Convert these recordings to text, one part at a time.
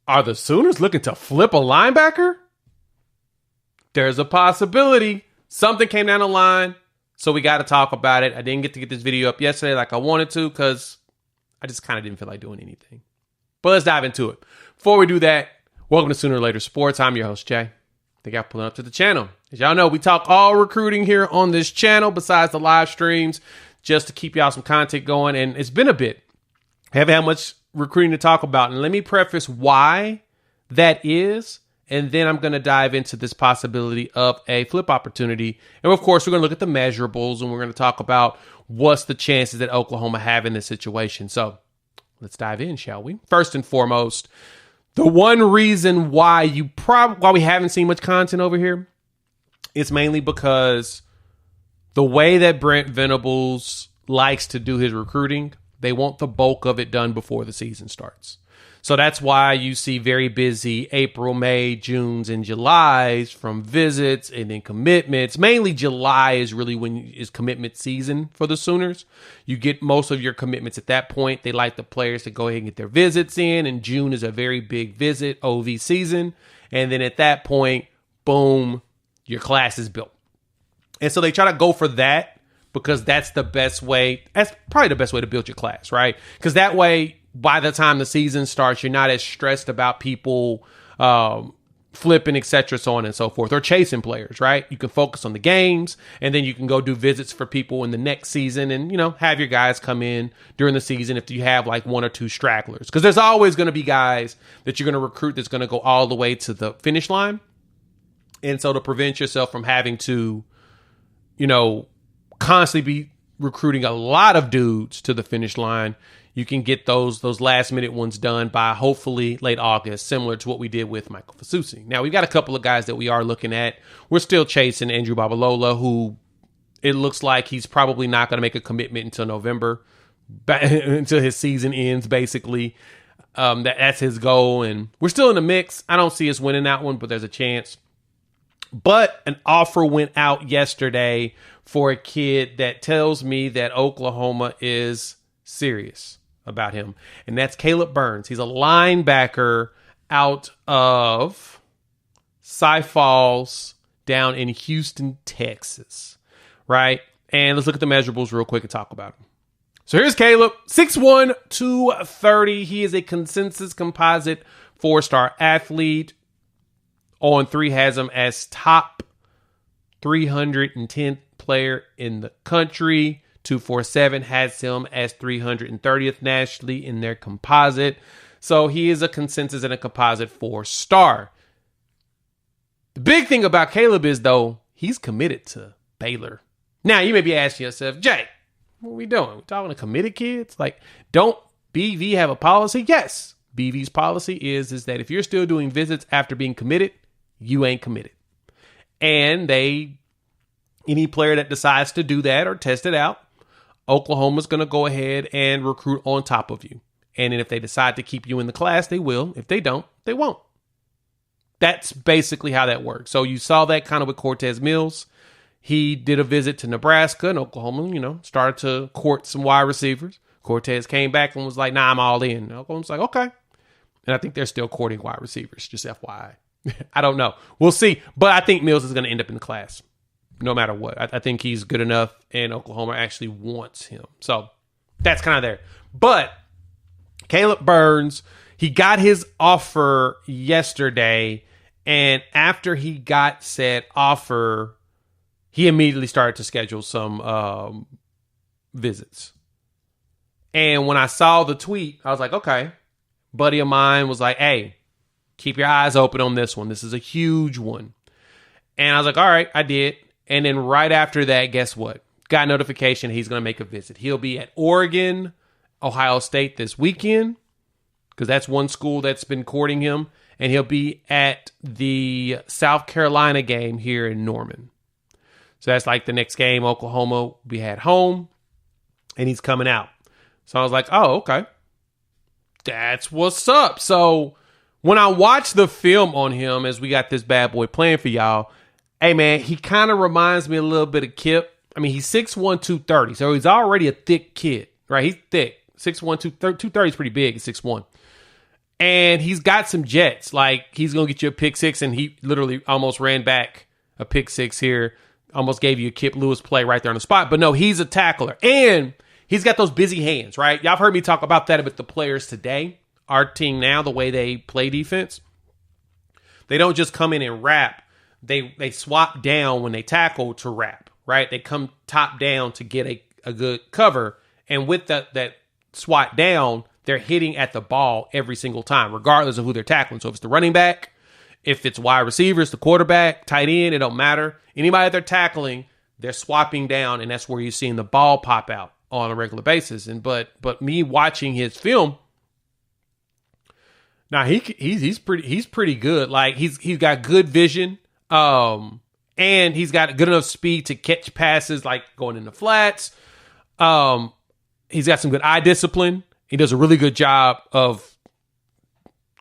Are the Sooners looking to flip a linebacker? There's a possibility. Something came down the line, so we got to talk about it. I didn't get to get this video up yesterday like I wanted to because I just kind of didn't feel like doing anything. But let's dive into it. Before we do that, welcome to Sooner or Later Sports. I'm your host, Jay. Thank y'all for pulling up to the channel. As y'all know, we talk all recruiting here on this channel besides the live streams just to keep y'all some content going. And it's been a bit. I haven't had much recruiting to talk about. And let me preface why that is. And then I'm going to dive into this possibility of a flip opportunity. And of course, we're going to look at the measurables and we're going to talk about what's the chances that Oklahoma have in this situation. So let's dive in, shall we? First and foremost, the one reason why why we haven't seen much content over here is mainly because the way that Brent Venables likes to do his recruiting, they want the bulk of it done before the season starts. So that's why you see very busy April, May, Junes, and Julys from visits and then commitments. Mainly July is really is commitment season for the Sooners. You get most of your commitments at that point. They like the players to go ahead and get their visits in, and June is a very big visit OV season. And then at that point, boom, your class is built. And so they try to go for that because that's the best way. That's probably the best way to build your class, right? Because that way, by the time the season starts, you're not as stressed about people flipping, etc., so on and so forth, or chasing players, right? You can focus on the games, and then you can go do visits for people in the next season and, have your guys come in during the season if you have like one or two stragglers. Because there's always going to be guys that you're going to recruit that's going to go all the way to the finish line. And so to prevent yourself from having to, constantly be recruiting a lot of dudes to the finish line, you can get those last minute ones done by hopefully late August, similar to what we did with Michael Fasusi. Now, we've got a couple of guys that we are looking at. We're still chasing Andrew Babalola, who it looks like he's probably not going to make a commitment until November, until his season ends, basically. That's his goal, and we're still in the mix. I don't see us winning that one, but there's a chance. But an offer went out yesterday for a kid that tells me that Oklahoma is serious about him, and that's Caleb Burns. He's a linebacker out of Cy Falls down in Houston, Texas, right? And let's look at the measurables real quick and talk about him. So here's Caleb, 6'1", 230. He is a consensus composite 4-star athlete. On3 has him as top 310th player in the country. 247 has him as 330th nationally in their composite. So he is a consensus and a composite 4-star. The big thing about Caleb is, though, he's committed to Baylor. Now, you may be asking yourself, Jay, what are we doing? We're talking to committed kids? Like, don't BV have a policy? Yes. BV's policy is that if you're still doing visits after being committed, you ain't committed. And any player that decides to do that or test it out, Oklahoma's going to go ahead and recruit on top of you. And then if they decide to keep you in the class, they will. If they don't, they won't. That's basically how that works. So you saw that kind of with Cortez Mills. He did a visit to Nebraska, and Oklahoma, started to court some wide receivers. Cortez came back and was like, nah, I'm all in. Oklahoma's like, okay. And I think they're still courting wide receivers, just FYI. I don't know. We'll see. But I think Mills is going to end up in the class no matter what. I think he's good enough, and Oklahoma actually wants him. So that's kind of there. But Caleb Burns, he got his offer yesterday, and after he got said offer, he immediately started to schedule some visits. And when I saw the tweet, I was like, okay. Buddy of mine was like, hey, keep your eyes open on this one. This is a huge one. And I was like, all right, I did. And then right after that, guess what? Got notification he's going to make a visit. He'll be at Oregon, Ohio State this weekend, because that's one school that's been courting him. And he'll be at the South Carolina game here in Norman. So that's like the next game Oklahoma will be at home, and he's coming out. So I was like, oh, okay. That's what's up. So when I watched the film on him as we got this bad boy playing for y'all, hey, man, he kind of reminds me a little bit of Kip. I mean, he's 6'1", 230, so he's already a thick kid, right? He's thick. 6'1", 230 is pretty big at 6'1". And he's got some jets. Like, he's going to get you a pick six, and he literally almost ran back a pick six here. Almost gave you a Kip Lewis play right there on the spot. But no, he's a tackler. And he's got those busy hands, right? Y'all have heard me talk about that with the players today. Our team now, the way they play defense, they don't just come in and wrap. They swap down when they tackle to wrap, right? They come top down to get a good cover. And with that swat down, they're hitting at the ball every single time, regardless of who they're tackling. So if it's the running back, if it's wide receivers, the quarterback, tight end, it don't matter. Anybody that they're tackling, they're swapping down, and that's where you're seeing the ball pop out on a regular basis. And but me watching his film, now he's pretty good. Like he's got good vision, and he's got good enough speed to catch passes like going in the flats. He's got some good eye discipline. He does a really good job of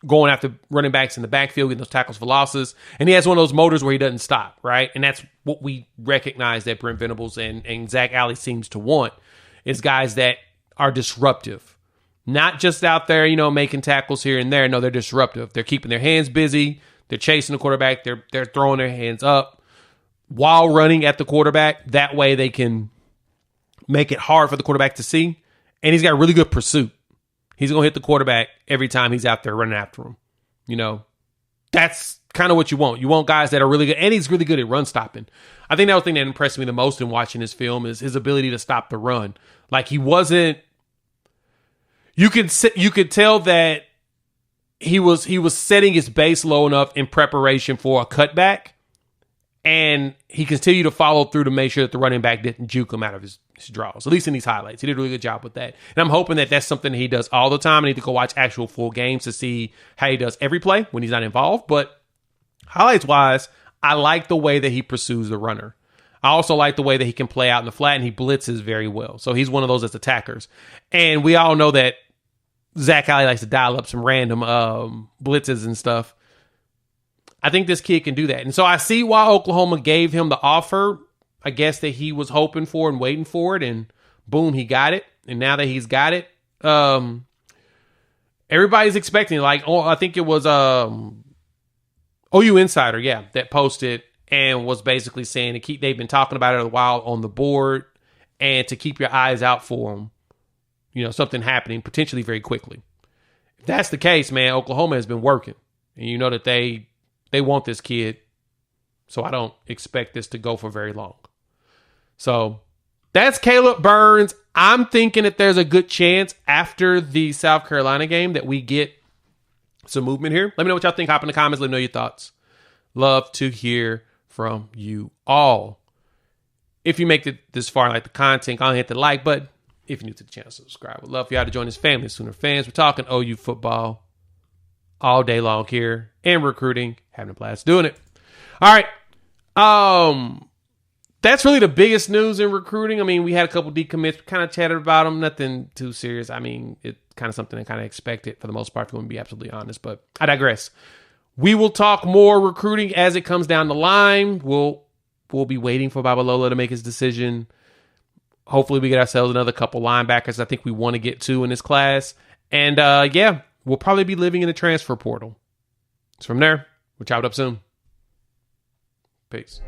going after running backs in the backfield, getting those tackles for losses. And he has one of those motors where he doesn't stop, right? And that's what we recognize that Brent Venables and Zach Alley seems to want, is guys that are disruptive. Not just out there, making tackles here and there. No, they're disruptive. They're keeping their hands busy. They're chasing the quarterback. They're throwing their hands up while running at the quarterback. That way they can make it hard for the quarterback to see. And he's got really good pursuit. He's going to hit the quarterback every time he's out there running after him. That's kind of what you want. You want guys that are really good. And he's really good at run stopping. I think that was the thing that impressed me the most in watching his film is his ability to stop the run. Like he wasn't, you could tell that he was setting his base low enough in preparation for a cutback. And he continued to follow through to make sure that the running back didn't juke him out of his draws, at least in these highlights. He did a really good job with that. And I'm hoping that that's something that he does all the time. I need to go watch actual full games to see how he does every play when he's not involved. But highlights-wise, I like the way that he pursues the runner. I also like the way that he can play out in the flat, and he blitzes very well. So he's one of those that's attackers. And we all know that Zach Alley likes to dial up some random blitzes and stuff. I think this kid can do that. And so I see why Oklahoma gave him the offer, I guess, that he was hoping for and waiting for it. And boom, he got it. And now that he's got it, everybody's expecting, I think it was OU Insider, that posted and was basically saying they've been talking about it a while on the board and to keep your eyes out for him, something happening potentially very quickly. If that's the case, man, Oklahoma has been working. And you know that they want this kid, so I don't expect this to go for very long. So that's Caleb Burns. I'm thinking that there's a good chance after the South Carolina game that we get some movement here. Let me know what y'all think. Hop in the comments. Let me know your thoughts. Love to hear from you all. If you make it this far and like the content, go ahead and hit the like button. If you're new to the channel, subscribe. Would love for y'all to join this family of Sooner fans. We're talking OU football all day long here and recruiting. Having a blast doing it. All right. That's really the biggest news in recruiting. I mean, we had a couple decommits. We kind of chatted about them. Nothing too serious. I mean, it's kind of something I kind of expected for the most part, if you want to be absolutely honest. But I digress. We will talk more recruiting as it comes down the line. We'll be waiting for Babalola to make his decision. Hopefully we get ourselves another couple linebackers I think we want to get to in this class. And we'll probably be living in the transfer portal. So from there, we'll chop it up soon. Peace.